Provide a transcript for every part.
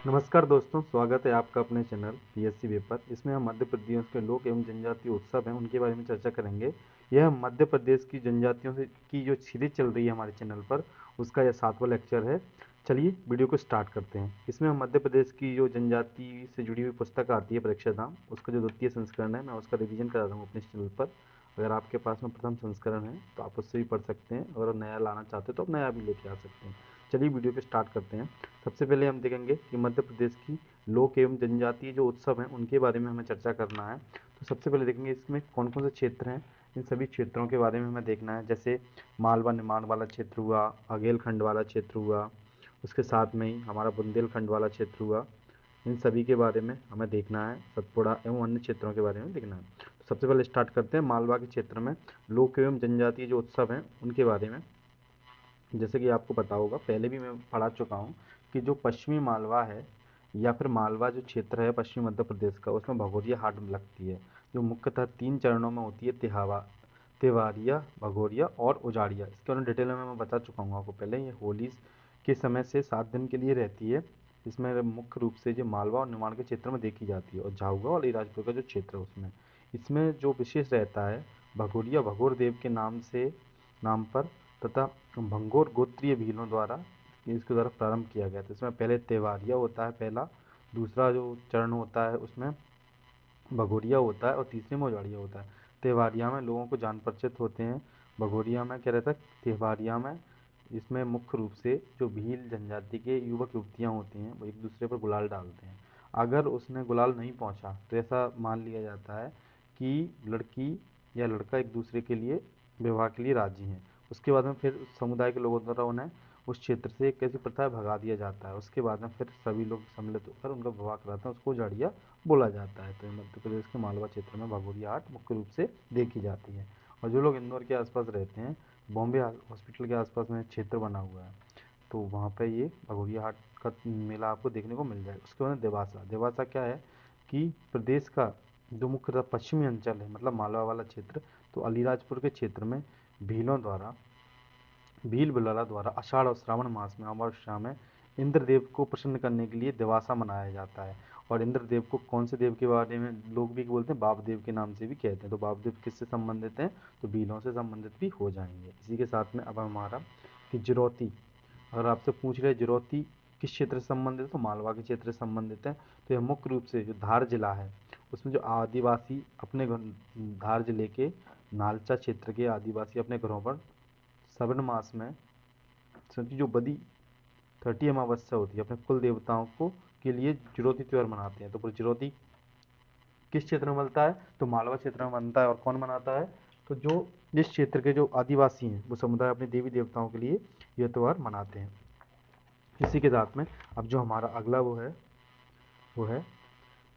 नमस्कार दोस्तों, स्वागत है आपका अपने चैनल पीएससी पेपर। इसमें हम मध्य प्रदेश के लोक एवं जनजातीय उत्सव हैं उनके बारे में चर्चा करेंगे। यह मध्य प्रदेश की जनजातियों से की जो सीरीज चल रही है हमारे चैनल पर, उसका यह 7वां लेक्चर है। चलिए वीडियो को स्टार्ट करते हैं। इसमें हम मध्य प्रदेश की जो जनजाति से जुड़ी हुई पुस्तक आती है परीक्षा धाम, उसका जो द्वितीय संस्करण है, मैं उसका रिवीजन करा रहा हूँ अपने चैनल पर। अगर आपके पास में प्रथम संस्करण है तो आप उससे भी पढ़ सकते हैं, और नया लाना चाहते हैं तो आप नया भी लेके आ सकते हैं। चलिए वीडियो को स्टार्ट करते हैं। सबसे पहले हम देखेंगे कि मध्य प्रदेश की लोक एवं जनजातीय जो उत्सव हैं उनके बारे में हमें चर्चा करना है। तो सबसे पहले देखेंगे इसमें कौन कौन से क्षेत्र हैं। इन सभी क्षेत्रों के बारे में हमें देखना है। जैसे मालवा निमाड़ वाला क्षेत्र हुआ, अगेलखंड वाला क्षेत्र हुआ, उसके साथ में ही हमारा बुंदेलखंड वाला क्षेत्र हुआ। इन सभी के बारे में हमें देखना है। सतपुड़ा एवं अन्य क्षेत्रों के बारे में देखना है। तो सबसे पहले स्टार्ट करते हैं मालवा के क्षेत्र में लोक एवं जनजातीय जो उत्सव हैं उनके बारे में। जैसे कि आपको पता होगा, पहले भी मैं पढ़ा चुका हूँ कि जो पश्चिमी मालवा है या फिर मालवा जो क्षेत्र है पश्चिमी मध्य प्रदेश का, उसमें भगोरिया हाट लगती है, जो मुख्यतः 3 चरणों में होती है। तिवारिया, भगोरिया और उजाड़िया। इसके बारे में डिटेल में मैं बता चुका हूँ आपको पहले। ये होली के समय से 7 दिन के लिए रहती है। इसमें मुख्य रूप से जो मालवा और निमाड़ के क्षेत्र में देखी जाती है, और झाबुआ और अलीराजपुर का जो क्षेत्र है उसमें। इसमें जो विशेष रहता है, भगोरिया भगोर देव के नाम पर तथा भंगोर गोत्रीय भीलों द्वारा इसके द्वारा प्रारंभ किया गया था। इसमें पहले त्योहारिया होता है पहला, दूसरा जो चरण होता है उसमें भगोरिया होता है, और तीसरे में उजाड़िया होता है। त्योहारिया में लोगों को जान परिचित होते हैं। भगोरिया में क्या रहता है, त्योहारिया में इसमें मुख्य रूप से जो भील जनजाति के युवक युवतियाँ होती हैं वो एक दूसरे पर गुलाल डालते हैं। अगर उसने गुलाल नहीं पहुँचा तो ऐसा मान लिया जाता है कि लड़की या लड़का एक दूसरे के लिए विवाह के लिए राजी हैं। उसके बाद में फिर उस समुदाय के लोगों द्वारा उन्हें उस क्षेत्र से एक ऐसी प्रथा है भगा दिया जाता है। उसके बाद में फिर सभी लोग सम्मिलित होकर उनका विवाह कराते हैं, उसको उजाड़िया बोला जाता है। तो ये मध्य प्रदेश के मालवा क्षेत्र में भगोरिया हाट मुख्य रूप से देखी जाती है। और जो लोग इंदौर के आसपास रहते हैं, बॉम्बे हॉस्पिटल के आसपास में क्षेत्र बना हुआ है, तो वहाँ पे ये भगोरिया हाट का मेला आपको देखने को मिल जाएगा। उसके बाद देवासा। देवासा क्या है कि प्रदेश का जो मुख्यतः पश्चिमी अंचल है, मतलब मालवा वाला क्षेत्र, तो अलीराजपुर के क्षेत्र में भीलों द्वारा भील बुलाला द्वारा आषाढ़ और श्रावण मास में अमावस्या में इंद्रदेव को प्रसन्न करने के लिए देवासा मनाया जाता है। और इंद्रदेव को कौन से देव के बारे में लोग भी बोलते हैं, बापदेव के नाम से भी कहते हैं। तो बापदेव किससे संबंधित हैं, तो भीलों से संबंधित भी हो जाएंगे। इसी के साथ में अब हमारा कि जिरौती। अगर आपसे पूछ रहे जिरौती किस क्षेत्र से संबंधित है, तो मालवा के क्षेत्र से संबंधित है। तो यह मुख्य रूप से जो धार जिला है उसमें जो आदिवासी अपने धार जिले के नालचा क्षेत्र के आदिवासी अपने घरों पर श्रवण मास में सती जो बदी 30 अमावस्या होती है, अपने कुल देवताओं को के लिए चिरौती त्यौहार मनाते हैं। तो फिर चिरौती किस क्षेत्र में बनता है, तो मालवा क्षेत्र में बनता है। और कौन मनाता है, तो जो जिस क्षेत्र के जो आदिवासी हैं वो समुदाय अपने देवी देवताओं के लिए यह त्यौहार मनाते हैं। इसी के साथ में अब जो हमारा अगला वो है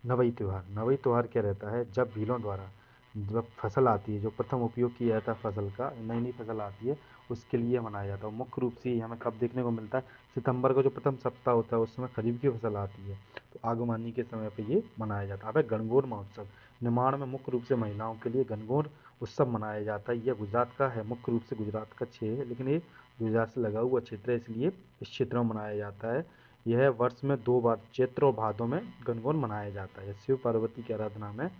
नवई त्योहार। नवई त्योहार क्या रहता है, जब भीलों द्वारा जब फसल आती है, जो प्रथम उपयोग किया जाता है फसल का, नई नई फसल आती है, उसके लिए मनाया जाता है। मुख्य रूप से ये हमें कब देखने को मिलता है, सितंबर का जो प्रथम सप्ताह होता है उस समय खरीफ की फसल आती है, तो आगमनी के समय पे ये मनाया जाता है। अब है गणगौर महोत्सव। निमाड़ में मुख्य रूप से महिलाओं के लिए गणगौर उत्सव मनाया जाता है। यह गुजरात का है, मुख्य रूप से गुजरात का क्षेत्र है, लेकिन ये गुजरात से लगा हुआ क्षेत्र है, इसलिए इस क्षेत्र में मनाया जाता है। यह वर्ष में 2 बार चैत्र और भादों में गणगौर मनाया जाता है। शिव पार्वती की आराधना में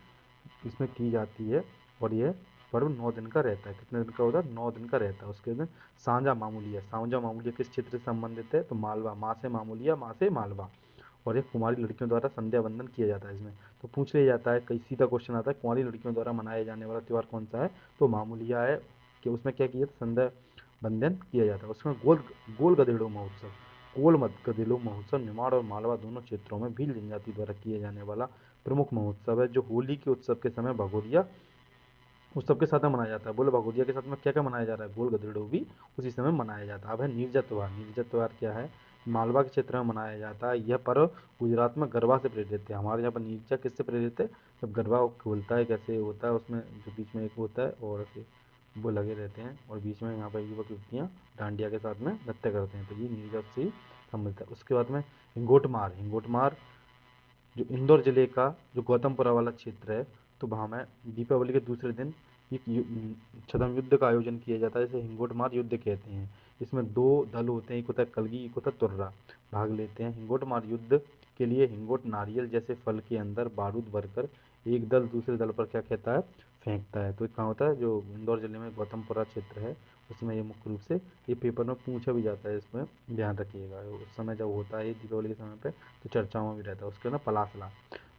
इसमें की जाती है। और यह पर्व 9 दिन का रहता है। कितने दिन का होता है, 9 दिन का रहता है। उसके बाद सांझा मामूलिया। सांझा मामूलिया किस क्षेत्र से संबंधित है, तो मालवा। माँ से मामूलिया, माँ से मालवा। और एक कुमारी लड़कियों द्वारा संध्या बंदन किया जाता है इसमें। तो पूछ लिया जाता है, कई सीधा क्वेश्चन आता है, कुमारी लड़कियों द्वारा मनाया जाने वाला त्यौहार कौन सा है, तो मामूलिया है। कि उसमें क्या किया, संध्या बंधन किया जाता है। उसमें गोल गधेड़ों महोत्सव। गोल मत गधेड़ों महोत्सव निमाड़ और मालवा दोनों क्षेत्रों में भील जनजाति द्वारा किए जाने वाला प्रमुख महोत्सव है, जो होली के उत्सव के समय भगोरिया उत्सव के साथ में मनाया जाता है। बोले भगोरिया के साथ में क्या क्या मनाया जा रहा है, गोल गधेड़ों भी उसी समय मनाया जाता है। अब है नीरजा त्यौहार। नीरजा त्यौहार क्या है, मालवा के क्षेत्र में मनाया जाता है। यह पर्व गुजरात में गरबा से प्रेरित है। हमारे यहाँ पर नीरजा किससे प्रेरित है, जब गरबा खुलता है कैसे होता है, उसमें जो बीच में एक होता है और ऐसे वो लगे रहते हैं, और बीच में यहाँ पर युवक युवतियाँ डांडिया के साथ में नृत्य करते हैं, तो ये नीरजा से ही संबंधित है। उसके बाद में हिंगोटमार। हिंगोटमार जो इंदौर जिले का जो गौतमपुरा वाला क्षेत्र है, तो वहाँ में दीपावली के दूसरे दिन एक छद्म युद्ध का आयोजन किया जाता है, जिसे हिंगोटमार युद्ध कहते हैं। इसमें 2 दल होते हैं, एक होता है कलगी, एक होता है तुर्रा, भाग लेते हैं। हिंगोटमार युद्ध के लिए हिंगोट नारियल जैसे फल के अंदर बारूद भरकर एक दल दूसरे दल पर क्या कहता है, फेंकता है। तो कहाँ होता है, जो इंदौर जिले में गौतमपुरा क्षेत्र है उसमें ये मुख्य रूप से ये पेपर में पूछा भी जाता है, इसमें ध्यान रखिएगा। उस समय जब होता है दीपावली के समय पे तो चर्चाओं में भी रहता है। उसके ना पलासला,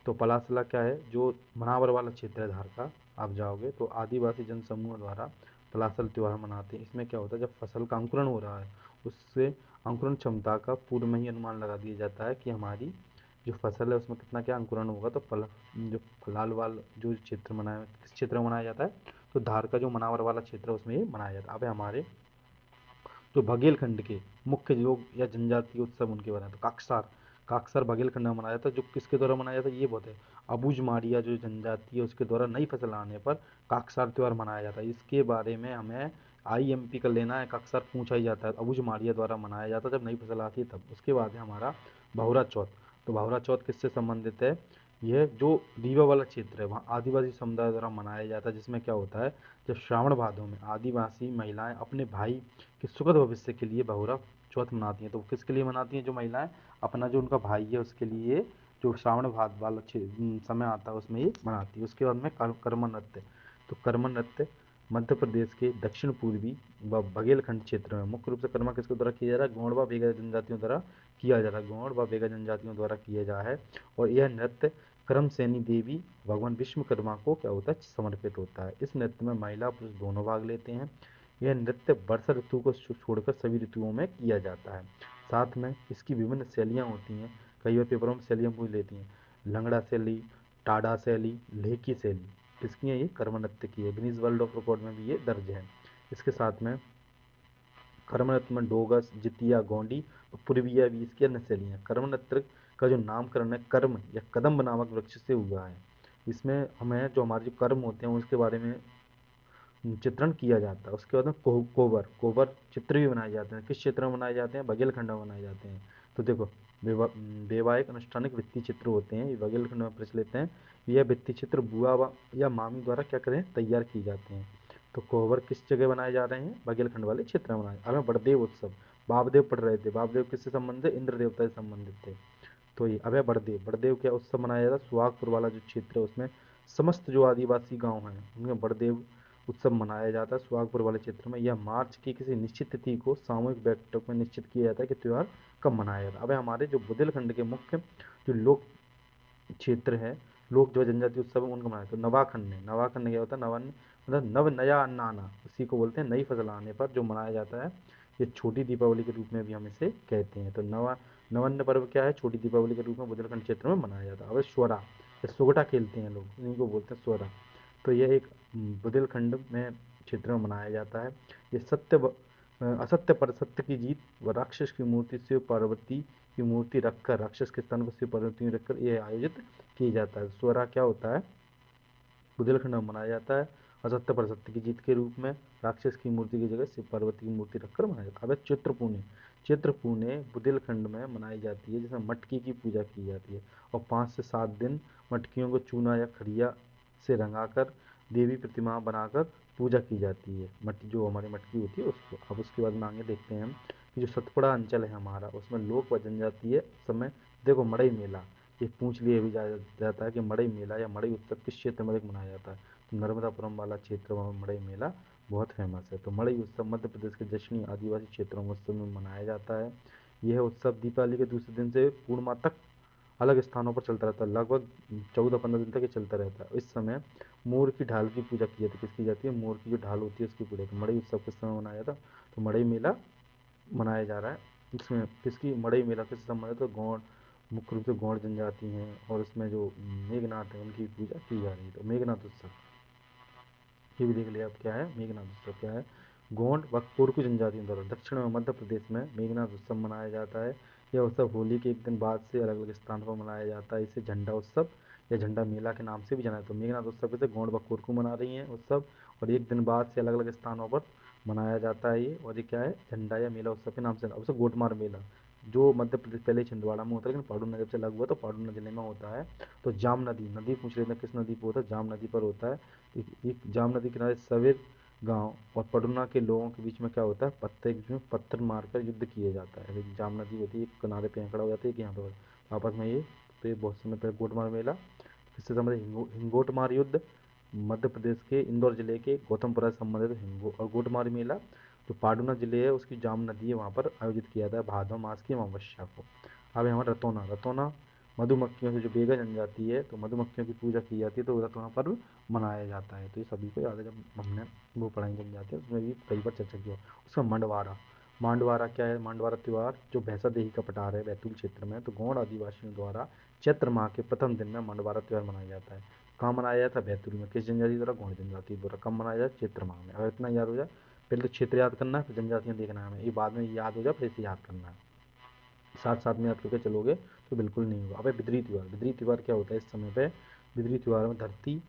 तो पलासला क्या है, जो मनावर वाला क्षेत्र है धार का, आप जाओगे तो आदिवासी जन समूह द्वारा पलासल त्यौहार मनाते हैं। इसमें क्या होता है, जब फसल का अंकुरण हो रहा है उससे अंकुरण क्षमता का पूर्व में ही अनुमान लगा दिया जाता है कि हमारी जो फसल है उसमें कितना क्या अंकुरण होगा। तो जो फलाल वाल जो क्षेत्र मनाया, किस क्षेत्र में मनाया जाता है, तो धार का जो मनावर वाला क्षेत्र है उसमें ये मनाया जाता है। अब हमारे जो बघेलखंड के मुख्य लोग या जनजातीय उत्सव उनके बारे में, तो काकसार, काकसार बघेलखंड में मनाया जाता है। जो किसके द्वारा मनाया जाता है ये बहुत है, अबुझ मारिया जो जनजाति है उसके द्वारा नई फसल आने पर काकसार त्यौहार मनाया जाता है। इसके बारे में हमें आईएमपी का लेना है, अक्सर पूछा ही जाता है। अबुझ मारिया द्वारा मनाया जाता है जब नई फसल आती है तब। उसके बाद है हमारा बहुरा चौथ। तो बहुरा चौथ किससे संबंधित है, यह जो रीवा वाला क्षेत्र है वहाँ आदिवासी समुदाय द्वारा मनाया जाता है। जिसमें क्या होता है, जब श्रावण भादों में आदिवासी महिलाएं अपने भाई के सुखद भविष्य के लिए बहुरा चौथ मनाती हैं। तो वो किसके लिए मनाती हैं, जो महिलाएं अपना जो उनका भाई है उसके लिए जो श्रावण भाद वाला समय आता है उसमें ये मनाती है। उसके बाद में कर्म नृत्य। तो कर्म नृत्य मध्य प्रदेश के दक्षिण पूर्वी व बघेलखंड क्षेत्र में मुख्य रूप से कर्मा किसके द्वारा किया जा रहा है, गौड़ व बेगा जनजातियों द्वारा किया जा रहा है, गौड़ व बेगा जनजातियों द्वारा किया जा रहा है। और यह नृत्य कर्मसेनी देवी भगवान विश्वकर्मा को क्या होता है, समर्पित होता है। इस नृत्य में महिला पुरुष दोनों भाग लेते हैं। यह नृत्य वर्षा ऋतु को छोड़कर सभी ऋतुओं में किया जाता है। साथ में इसकी विभिन्न शैलियाँ होती हैं, कई बार पेपरों में शैलियाँ पूछ लेती हैं, लंगड़ा शैली, टाडा शैली, लेकी शैली, किसकी है, ये कर्म नृत्य की है। गिनीज वर्ल्ड ऑफ रिकॉर्ड में भी ये दर्ज है। इसके साथ में कर्म नृत्य में डोगस, जितिया, गोंडी और पूर्विया भी इसकी अन्य शैलियाँ। कर्म नृत्य का जो नामकरण है कर्म या कदम्ब नामक वृक्ष से हुआ है। इसमें हमें जो हमारे जो कर्म होते हैं उसके बारे में चित्रण किया जाता है। उसके बाद में कोबर, कोबर चित्र भी बनाए जाते हैं। किस क्षेत्र में बनाए जाते हैं, बघेलखंड में बनाए जाते हैं। तो देखो वैवाहिक अनुष्ठानिक भित्ति चित्र होते हैं, ये बघेलखंड में प्रचलित हैं। यह भित्ति चित्र बुआ या मामी द्वारा क्या करें, तैयार किए जाते हैं। तो कोबर किस जगह बनाए जा रहे हैं, बघेलखंड वाले क्षेत्र में बनाए। अब बड़देव उत्सव, बाबदेव पढ़ रहे थे, बाबदेव किससे संबंधित है, इंद्र देवता से संबंधित थे। तो ये अब है बड़देव, बड़देव क्या उत्सव मनाया जाता है, सुहागपुर वाला जो क्षेत्र है उसमें समस्त जो आदिवासी गांव हैं उनमें बड़देव उत्सव मनाया जाता है। सुहागपुर वाले क्षेत्र में यह मार्च की किसी निश्चित तिथि को सामूहिक बैठक में निश्चित किया जाता है कि त्यौहार कब मनाया जाता है। अब हमारे जो बुंदेलखंड के मुख्य जो लोक क्षेत्र है, लोक जो जनजाति उत्सव है उनको मनाया। तो नवाखंड में, नवाखंड में क्या होता है, नवान्न मतलब नव नया अन्न आना, उसी को बोलते हैं नई फसल आने पर जो मनाया जाता है। ये छोटी दीपावली के रूप में भी हम इसे कहते हैं। तो नवन्न पर्व क्या है, छोटी दीपावली के रूप में बुंदेलखंड क्षेत्र में मनाया जाता है। अब स्वरा, सोगटा खेलते हैं लोग, इन्हीं को बोलते हैं स्वरा। तो यह एक बुंदेलखंड में क्षेत्र में मनाया जाता है। ये असत्य पर सत्य की जीत व राक्षस की मूर्ति शिव पार्वती की मूर्ति रखकर, राक्षस के स्थान पर शिव पार्वती रखकर यह आयोजित किया जाता है। स्वरा क्या होता है, बुंदेलखंड में मनाया जाता है असत्य पर सत्य की जीत के रूप में, राक्षस की मूर्ति की जगह शिव पार्वती की मूर्ति रखकर मनाया जाता है। अब चित्रपूर्णि, चित्रपूर्णि बुंदेलखंड में मनाई जाती है जिसमें मटकी की पूजा की जाती है और 5 से 7 दिन मटकियों को चूना या खड़िया से रंगाकर देवी प्रतिमा बनाकर पूजा की जाती है, मटकी जो हमारी मटकी होती है उसको। अब उसके बाद में आगे देखते हैं हम कि जो सतपुड़ा अंचल है हमारा उसमें लोक व जनजातीय समय, देखो मड़ई मेला, ये पूछ लिए भी जाता है कि मड़ई मेला या मड़ई उत्सव किस क्षेत्र में मनाया जाता है। तो नर्मदापुरम वाला क्षेत्र में मड़ई मेला बहुत फेमस है। तो मड़ई उत्सव मध्य प्रदेश के दक्षिणी आदिवासी क्षेत्रों में उत्सव में मनाया जाता है। यह उत्सव दीपावली के दूसरे दिन से पूर्णिमा तक अलग स्थानों पर चलता रहता है, लगभग 14-15 दिन तक ये चलता रहता है। इस समय मोर की ढाल की पूजा की जाती है, किसकी जाती है, मोर की जो ढाल होती है उसकी पूजा। तो मड़ई उत्सव किस समय मनाया जाता, तो मड़ई मेला मनाया जा रहा है। इसमें किसकी, मड़ई मेला किससे संबंधित है, तो गौड़, मुख्य रूप से गौड़ जनजाति हैं और इसमें जो मेघनाथ है उनकी पूजा की जा रही है। तो मेघनाथ उत्सव ये भी देख लिया आप क्या है, मेघनाथ उत्सव क्या है, गोंड व कोरकू जनजातियों द्वारा दक्षिण में मध्य प्रदेश में मेघनाथ उत्सव मनाया जाता है। यह उत्सव होली के एक दिन बाद से अलग अलग स्थान पर मनाया जाता है। इसे झंडा उत्सव या झंडा मेला के नाम से भी जाना है। तो मेघनाथ उत्सव से गोंड व कोरकू मना रही हैं उत्सव और एक दिन बाद से अलग अलग स्थानों पर मनाया जाता है ये। और ये क्या है, झंडा या मेला उत्सव के नाम से। अब से गोटमार मेला जो मध्य प्रदेश पहले छिंदवाड़ा में होता है लेकिन पाडुना जब से लागू हुआ तो पाडुना जिले में होता है। तो जाम नदी, नदी पूछ रहे थे किस नदी पर होता है, जाम नदी पर होता है। एक जाम नदी किनारे सवेर गांव और पडुना के लोगों के बीच में क्या होता है, पत्थर के बीच में पत्थर मारकर युद्ध किया जाता है। एक जाम नदी होती है, एक किनारे पे आंकड़ा हो जाता है, एक यहाँ पर। आपस में ये, तो ये बहुत समय पहले गोटमार मेला। इससे संबंधित हिंगोटमार युद्ध, मध्य प्रदेश के इंदौर जिले के गौतमपुरा से संबंधित हिंगो और गोटमार मेला जो पाडुना जिले है उसकी जाम नदी है वहाँ पर आयोजित किया था भादव मास की अमावस्या को। अब हमारा रतौना, रतौना मधुमक्खियों से जो बेगा जनजाति है तो मधुमक्खियों की पूजा की जाती है तो रतौना पर्व मनाया जाता है। तो ये सभी को याद है, जब हमने वो पढ़ाई जनजाति है उसमें भी कई बार चर्चा किया। उसका मंडवारा, मांडवारा क्या है? मांडवारा त्यौहार जो भैंसा देही का पठार है बैतूल क्षेत्र में, तो गौड़ आदिवासियों द्वारा चैत्र माह के प्रथम दिन में मंडवारा त्यौहार मनाया जाता है। कहाँ मनाया जाता है? बैतूल में। किस जनजाति द्वारा? गौड़ जनजाति द्वारा। कब मनाया जाए? चैत्र माह में। अगर इतना याद हो जाए, पहले तो क्षेत्र याद करना है फिर जनजातियाँ देखना है हमें, ये बाद में याद हो जाए फिर इसे याद करना है। साथ साथ में याद करके चलोगे तो बिल्कुल नहीं होगा। अब बिद्री त्यौहार, बिद्री त्यौहार क्या होता है इस समय पे? बिद्री त्यौहार में धरती,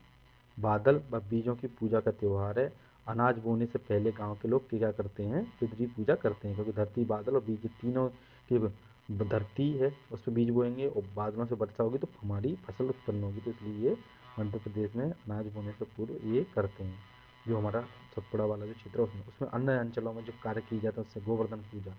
बादल व बीजों की पूजा का त्यौहार है। अनाज बोने से पहले गांव के लोग क्या करते हैं? बिद्री पूजा करते हैं, क्योंकि धरती, बादल और बीज तीनों की धरती है उस पर बीज बोएंगे और बादलों से वर्षा होगी तो हमारी फसल उत्पन्न होगी, तो इसलिए ये मध्य प्रदेश में अनाज बोने से पूर्व ये करते हैं। जो हमारा सतपुड़ा वाला जो क्षेत्र है उसमें उसमें अन्य अंचलों में जो कार्य किए जाते हैं उससे गोवर्धन पूजा,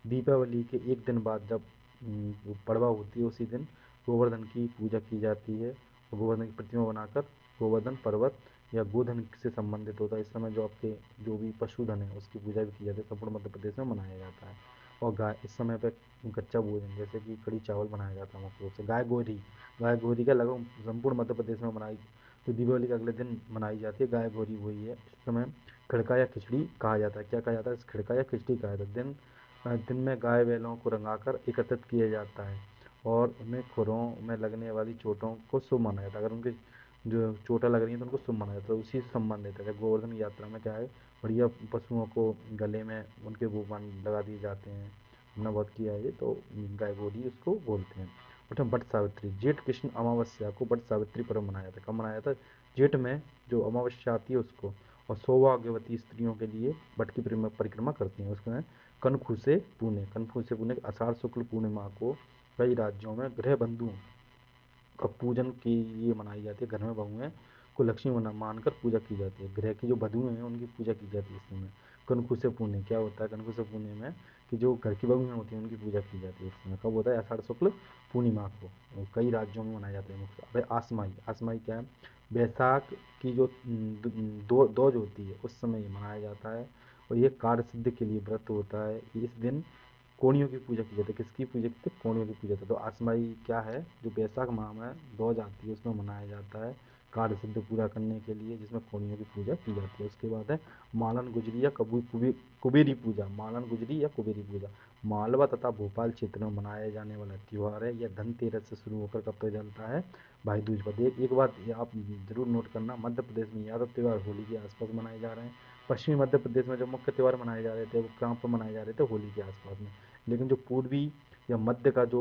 दीपावली के एक दिन बाद जब वो पड़वा होती है उसी दिन गोवर्धन की पूजा की जाती है। और गोवर्धन की प्रतिमा बनाकर गोवर्धन पर्वत या गोधन से संबंधित होता है। इस समय जो आपके जो भी पशुधन है उसकी पूजा भी की जाती है, संपूर्ण मध्य प्रदेश में मनाया जाता है। और गाय, इस समय पे कच्चा भोजन जैसे कि कड़ी चावल बनाया जाता है मुख्य रूप से। गाय गोरी, गाय गोरी का लगभग संपूर्ण मध्य प्रदेश में मनाई, तो दीपावली के अगले दिन मनाई जाती है गाय गोरी वही है। इस समय खिड़का या खिचड़ी कहा जाता है। क्या कहा जाता है? खिड़का या खिचड़ी कहा जाता है। दिन में गाय बैलों को रंगाकर एकत्रित किया जाता है और उन्हें खुरों में लगने वाली चोटों को शुभ माना जाता है। अगर उनके जो चोटें लग रही हैं तो उनको शुभ माना जाता है। उसी से संबंधित है। जब गोवर्धन की यात्रा में क्या है, बढ़िया पशुओं को गले में उनके वो लगा दिए जाते हैं। हमने बहुत किया है ये, तो गाय गोरी उसको बोलते हैं। उठे बट सावित्री, जेठ कृष्ण अमावस्या को बट सावित्री पर्व मनाया जाता है। कब मनाया जाता है? जेठ में जो अमावस्या आती है उसको। और सौभाग्यवती स्त्रियों के लिए बट की परिक्रमा करती हैं। उसमें कनखु से पुणे, कनखु से पुणे आषाढ़ शुक्ल पूर्णिमा को कई राज्यों में गृह बंधुओं का पूजन के लिए मनाई जाती है। घर में बहुएं को लक्ष्मी मानकर पूजा की जाती है। गृह की जो बधुएं हैं उनकी पूजा की जाती है इस समय। कनखु से पुणे क्या होता है? कनखु से पुणे में कि जो घर की बहुएं होती हैं उनकी पूजा की जाती है इस समय। कब होता है? आषाढ़ शुक्ल पूर्णिमा को। और कई राज्यों में मनाया जाता है मुख्य। अब आसमाई, आसमाई क्या है? बैसाख की जो दोज होती है उस समय ये मनाया जाता है और ये कार्य सिद्धि के लिए व्रत होता है। इस दिन कोणियों की पूजा की जाती है। किसकी पूजा की जाती है? कोणियों की पूजा जाती है। तो आसमाई क्या है? जो बैसाख माह में दोज आती है उसमें मनाया जाता है कार्य सिद्ध पूरा करने के लिए, जिसमें कोणियों की पूजा की जाती है। उसके बाद है मालन गुजरी या कुबेरी पूजा। मालन गुजरी या कुबेरी पूजा मालवा तथा भोपाल क्षेत्र में मनाया जाने वाला त्यौहार है। यह धनतेरस से शुरू होकर कब तक चलता है? भाई दूज पर। एक बात ये आप जरूर नोट करना, मध्य प्रदेश में ज़्यादा त्यौहार होली के आसपास मनाए जा रहे हैं। पश्चिमी मध्य प्रदेश में जो मुख्य त्यौहार मनाए जा रहे थे वो कहाँ पर मनाए जा रहे थे? होली के आसपास में। लेकिन जो पूर्वी या मध्य का जो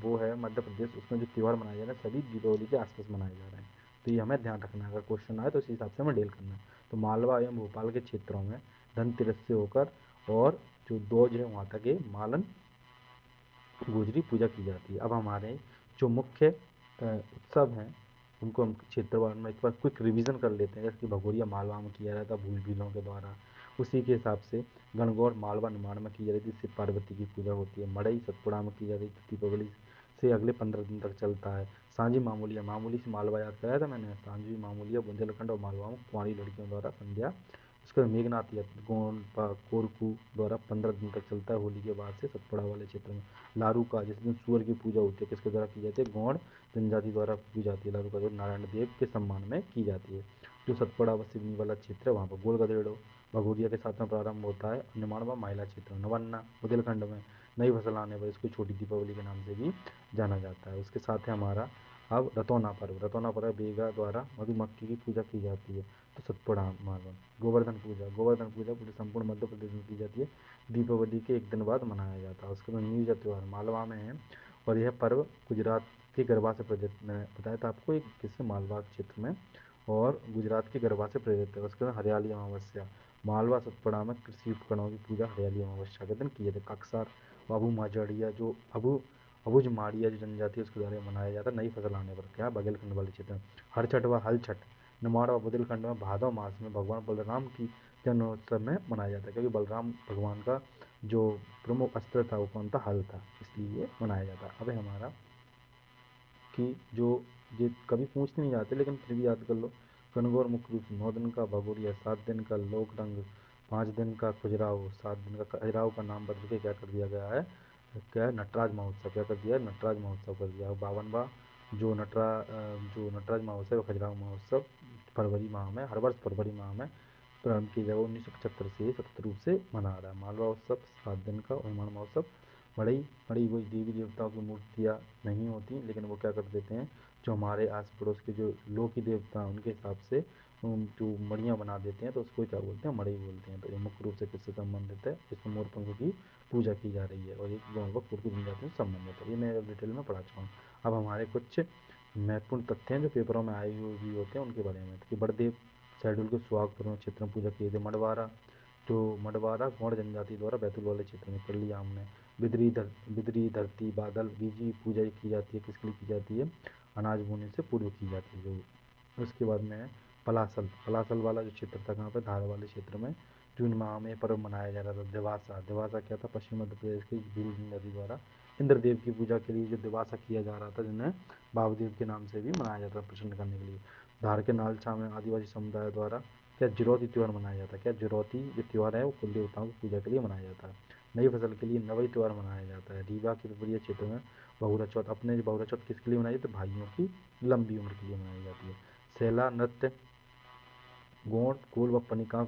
वो है मध्य प्रदेश, उसमें जो त्यौहार मनाए जा रहे हैं सभी दीपावली के आसपास मनाए जा रहे हैं। तो ये हमें ध्यान रखना है, अगर क्वेश्चन आए तो इसी हिसाब से हमें डील करना है। तो मालवा एवं भोपाल के क्षेत्रों में धनतेरस से होकर और जो दोज है वहाँ तक ये मालन गुजरी पूजा की जाती है। अब हमारे जो मुख्य उत्सव हैं उनको हम क्षेत्रवार में एक बार क्विक रिवीजन कर लेते हैं। जैसे कि भगोरिया मालवा में किया जाता है भूल भीलों के द्वारा, उसी के हिसाब से गणगौर मालवा निमाड़ में की जाती है जिससे पार्वती की पूजा होती है। मड़ई सतपुड़ा में की जाती है दीपावली से अगले 15 दिन तक चलता है। सांझी मामूलिया, मामूली से मालवा याद कराया था मैंने। सांझी मामूलिया बुंदेलखंड और मालवा में कुंवारी लड़कियों द्वारा संध्या। उसके बाद मेघनाथ या गोंडपा कोरकू द्वारा 15 दिन तक चलता है। होली के बाद से सतपुड़ा वाले क्षेत्र में लारू का, जिस दिन सूअर की पूजा होती है, किसके द्वारा की जाती है? गौड़ जनजाति द्वारा की जाती है। लारू का जो नारायण देव के सम्मान में की जाती है। जो सतपुड़ा व सिवनी वाला क्षेत्र है वहाँ पर गोल गधेड़ो भगोरिया के साथ में प्रारंभ होता है। निमाड़ व महिला क्षेत्र में नवन्ना बुंदेलखंड में नई फसल आने पर इसको छोटी दीपावली के नाम से भी जाना जाता है। उसके साथ है हमारा अब रतौना पर्व। रतौना पर्व बेगा द्वारा मधुमक्खी की पूजा की जाती है। तो सतपुड़ा मालवा। गोवर्धन पूजा, गोवर्धन पूजा पूरे संपूर्ण मध्य प्रदेश में की जाती है। दीपावली के एक दिन बाद मनाया जाता है। उसके बाद न्यू ईयर त्यौहार मालवा में है और यह पर्व गुजरात के गरबा से प्रेरित, मैंने बताया था आपको एक किससे, मालवा क्षेत्र में, और गुजरात के गरबा से प्रेरित है। उसके बाद हरियाली अमावस्या मालवा सतपुड़ा में कृषि उपकरणों की पूजा हरियाली अमावस्या के दिन की जाती है। कक्सार अबू माजाड़िया जो अबुझ माड़िया जो जनजाति है उसके द्वारा मनाया जाता है नई फसल आने पर। क्या? बघेलखंड वाले क्षेत्र में हर छठ व हल छठ निमाड़ व बुंदेलखंड में भादव मास में भगवान बलराम की जन्मोत्सव में मनाया जाता है, क्योंकि बलराम भगवान का जो प्रमुख अस्त्र था वो कौन था? हल था, इसलिए मनाया जाता है। अब है हमारा की जो ये कभी पूछ नहीं जाते लेकिन फिर भी याद कर लो। गणगौर मुख्य रूप से 9 दिन का, भगोरिया 7 दिन का, लोक रंग 5 दिन का, खजुराहो 7 दिन का। खजुराहो का नाम बदल के क्या कर दिया गया है, क्या है, नटराज महोत्सव क्या कर दिया है, नटराज महोत्सव कर दिया है। 52वां जो नटराज महोत्सव खजुराहो महोत्सव फरवरी माह में, हर वर्ष फरवरी माह में प्रारंभ किया गया। 1975 से सतत रूप से मना रहा है। मालवा उत्सव 7 दिन का। और निर्माण महोत्सव बड़ी बड़ी वही देवी देवताओं की मूर्तियाँ नहीं होती, लेकिन वो क्या कर देते हैं, जो हमारे आस पड़ोस के जो लोक देवता हैं उनके हिसाब से जो मड़ियाँ बना देते हैं, तो उसको क्या बोलते हैं, मड़ई बोलते हैं। तो ये मुख्य रूप से किससे संबंधित है, इसमें मोर पंखों की पूजा की जा रही है और एक गाँव का कुर्कू जनजाति से संबंधित है। ये मैं डिटेल में पढ़ा चुका हूँ। अब हमारे कुछ महत्वपूर्ण तथ्य हैं जो पेपरों में आए हुए भी होते हैं उनके बारे में। कि बड़देव शहडोल के सुहागपुर में क्षेत्र में पूजा किए थे। मडवारा गौड़ जनजाति द्वारा बैतूल वाले क्षेत्र में कर लिया हमने। बिदरी धरती बादल बीजी पूजा की जाती है, किसके लिए की जाती है, अनाज बोने से पूर्व की जाती है। जो उसके बाद में है पलासल वाला जो क्षेत्र था, कहाँ पे, धार वाले क्षेत्र में जून माह में पर्व मनाया जा रहा था। दिवासा क्या था, पश्चिम मध्य प्रदेश की भील जनजाति द्वारा इंद्रदेव की पूजा के लिए जो दिवासा किया जा रहा था, जिन्हें बाबूदेव के नाम से भी मनाया जाता था प्रसन्न करने के लिए। धार के नालछा में आदिवासी समुदाय द्वारा क्या जुरौती त्यौहार मनाया जाता है। क्या जुरौती जो त्यौहार है वो कुल देवताओं की पूजा के लिए मनाया जाता है। नई फसल के लिए नवई त्यौहार मनाया जाता है। रीवा के पिपरिया क्षेत्र में बहुरा चौथ, अपने बहुरा चौथ किसके लिए मनाई जाती है, भाइयों की लंबी उम्र के लिए मनाई जाती है। सेला नृत्य गौड़ कुल व पनिका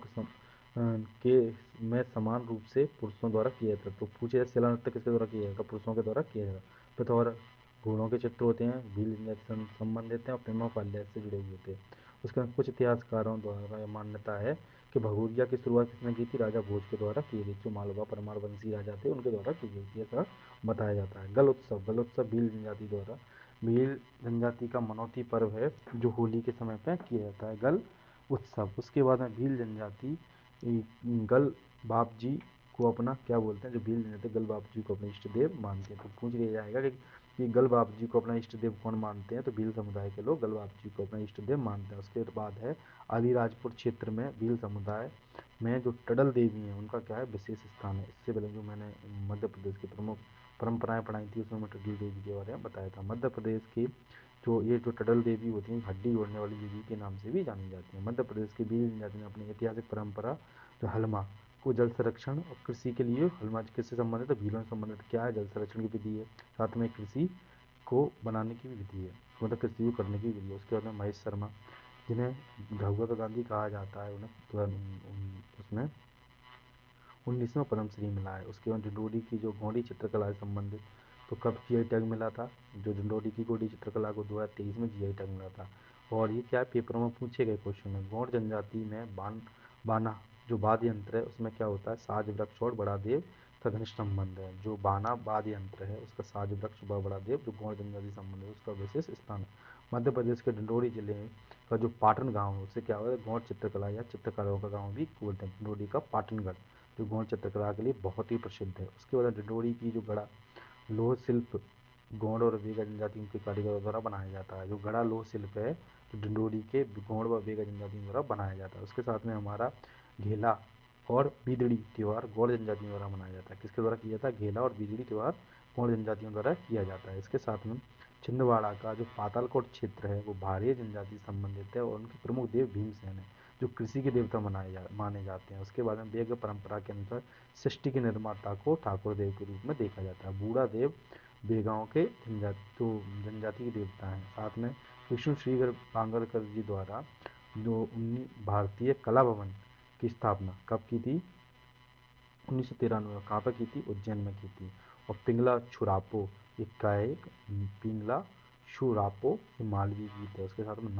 के में समान रूप से पुरुषों द्वारा किया जाता है। तो पूछे सेला नृत्य किसके द्वारा किया जाता है, पुरुषों के द्वारा किया जाता है। पिथौर घोड़ों के चित्र होते हैं, भील जनजाति से संबंधित हैं और प्रेमा पाल्या से जुड़े हुए थे। उसके बाद कुछ इतिहासकारों द्वारा यह मान्यता है कि भगोरिया की शुरुआत किसने की थी, राजा भोज के द्वारा की गई। जो मालवा परमार वंशी राजा थे उनके द्वारा की गई थी, ऐसा बताया जाता है। गल उत्सव भील जनजाति का मनौती पर्व है जो होली के समय पर किया जाता है, गल उत्सव। उसके बाद में भील जनजाति गल बाप जी को अपना क्या बोलते हैं, जो भील जनजाति गल बाप जी को अपने इष्ट देव मानते हैं। तो पूछ लिया जाएगा कि गल बाप जी को अपना इष्ट देव कौन मानते हैं, तो भील समुदाय के लोग गल बाप जी को अपना इष्ट देव मानते हैं। उसके बाद है अलीराजपुर क्षेत्र में भील समुदाय में जो टडल देवी हैं उनका क्या है, विशेष स्थान है। इससे पहले जो मैंने मध्य प्रदेश की प्रमुख परंपराएं पढ़ाई थी उसमें मैं टडल देवी के बारे में बताया था। मध्य प्रदेश की जो टडल देवी होती हैं, हड्डी जोड़ने वाली देवी के नाम से भी जानी जाती है। मध्य प्रदेश की भील जनजाति ने अपनी ऐतिहासिक परंपरा जो हलमा को जल संरक्षण और कृषि के लिए, हलमा किससे संबंधित है, भीलों से संबंधित क्या है, जल संरक्षण की विधि है, साथ में कृषि को बनाने की भी विधि है, मतलब कृषि को करने की विधि है। उसके बाद में महेश शर्मा जिन्हें भगवत गांधी कहा जाता है, उन्हें उसमें 19वां पद्मश्री मिला है। उसके बाद डिंडोरी की जो गौड़ी चित्रकला से संबंधित, तो कब जीआई टैग मिला था, जो डिंडोरी की गौड़ी चित्रकला को 2023 में जीआई टैग मिला था। और ये क्या पेपरों में पूछे गए क्वेश्चन है। गौड़ जनजाति में बाना जो वाद्य यंत्र है उसमें क्या होता है, साज वृक्ष और बड़ा देव का घनिष्ठ संबंध है। जो बाना वाद्य यंत्र है उसका साज वृक्ष व बड़ा देव जो गौड़ जनजाति संबंध है उसका विशेष स्थान है। मध्य प्रदेश के डिंडोरी जिले का जो पाटन गांव है उससे क्या होता है, गौड़ चित्रकला या चित्रकारों का गांव भी बोलते हैं। डिंडोरी का पाटनगढ़ जो गौड़ चित्रकला के लिए बहुत ही प्रसिद्ध है। उसके बाद डिंडोरी की जो गड़ा लोह शिल्प गौड़ और वेगा जनजाति के कारीगरों द्वारा बनाया जाता है। जो गड़ा लोह शिल्प है तो डिंडोरी के गौड़ व वेगा जनजाति द्वारा बनाया जाता है। उसके साथ में हमारा घेला और बीदड़ी त्यौहार गौड़ जनजातियों द्वारा मनाया जाता है। किसके द्वारा किया जाता है, घेला और बीदड़ी त्यौहार गौड़ जनजातियों द्वारा किया जाता है। इसके साथ में छिंदवाड़ा का जो पातालकोट क्षेत्र है वो भारिया जनजाति से संबंधित है और उनके प्रमुख देव भीमसेन है जो कृषि के देवता माने जाते हैं। उसके बाद में वेग परंपरा के अनुसार सृष्टि के निर्माता को ठाकुर देव के रूप में देखा जाता है। बूढ़ा देव बेगांव के जनजाति के देवता हैं। साथ में विष्णु श्रीधर पांगरकर जी द्वारा जो भारतीय कला भवन की स्थापना कब की थी, 1993 में। कहाँ पर की थी, उज्जैन में की थी। और पिंगला छुरापो पिंगला छुरापो मालवी गीत है। उसके साथ में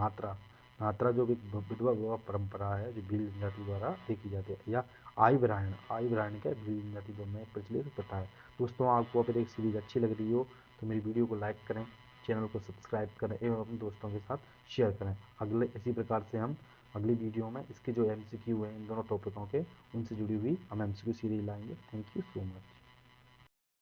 नात्रा जो विधवा विवाह परंपरा है जो भील जनजाति द्वारा देखी जाती है। या आई ब्राह्मण का भील जनजाति में प्रचलित प्रथा है। दोस्तों आपको अगर एक सीरीज अच्छी लग रही हो तो मेरी वीडियो को लाइक करें, चैनल को सब्सक्राइब करें एवं अपने दोस्तों के साथ शेयर करें। इसी प्रकार से हम अगली वीडियो में इसके जो MCQ हैं इन दोनों टॉपिकों के उनसे जुड़ी हुई हम MCQ सीरीज लाएंगे। Thank you so much.